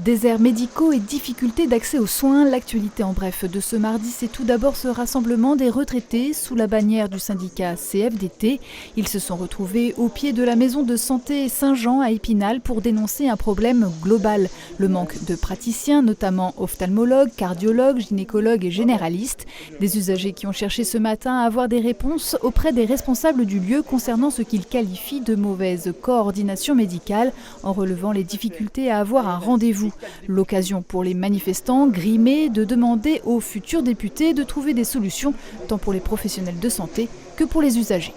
Déserts médicaux et difficultés d'accès aux soins, l'actualité en bref de ce mardi, c'est tout d'abord ce rassemblement des retraités sous la bannière du syndicat CFDT. Ils se sont retrouvés au pied de la maison de santé Saint-Jean à Épinal pour dénoncer un problème global. Le manque de praticiens, notamment ophtalmologues, cardiologues, gynécologues et généralistes. Des usagers qui ont cherché ce matin à avoir des réponses auprès des responsables du lieu concernant ce qu'ils qualifient de mauvaise coordination médicale, en relevant les difficultés à avoir un rendez-vous. L'occasion pour les manifestants grimés de demander aux futurs députés de trouver des solutions, tant pour les professionnels de santé que pour les usagers.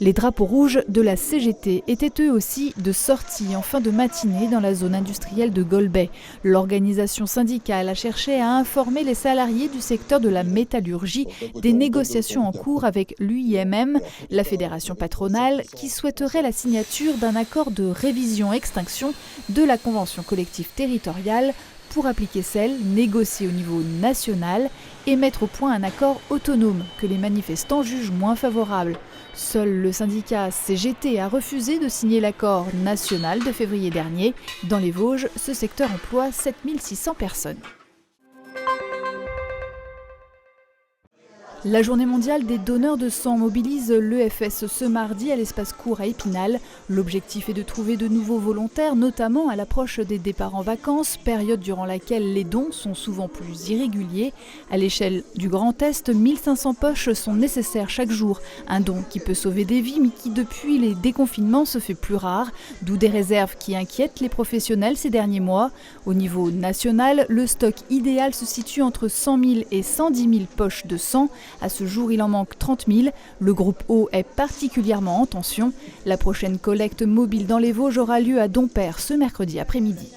Les drapeaux rouges de la CGT étaient eux aussi de sortie en fin de matinée dans la zone industrielle de Golbey. L'organisation syndicale a cherché à informer les salariés du secteur de la métallurgie des négociations en cours avec l'UIMM, la fédération patronale, qui souhaiterait la signature d'un accord de révision-extinction de la convention collective territoriale pour appliquer celle négociée au niveau national et mettre au point un accord autonome que les manifestants jugent moins favorable. Seul le syndicat CGT a refusé de signer l'accord national de février dernier. Dans les Vosges, ce secteur emploie 7600 personnes. La journée mondiale des donneurs de sang mobilise l'EFS ce mardi à l'espace Court à Épinal. L'objectif est de trouver de nouveaux volontaires, notamment à l'approche des départs en vacances, période durant laquelle les dons sont souvent plus irréguliers. À l'échelle du Grand Est, 1500 poches sont nécessaires chaque jour. Un don qui peut sauver des vies, mais qui depuis les déconfinements se fait plus rare, d'où des réserves qui inquiètent les professionnels ces derniers mois. Au niveau national, le stock idéal se situe entre 100 000 et 110 000 poches de sang. À ce jour, il en manque 30 000. Le groupe O est particulièrement en tension. La prochaine collecte mobile dans les Vosges aura lieu à Dompère ce mercredi après-midi.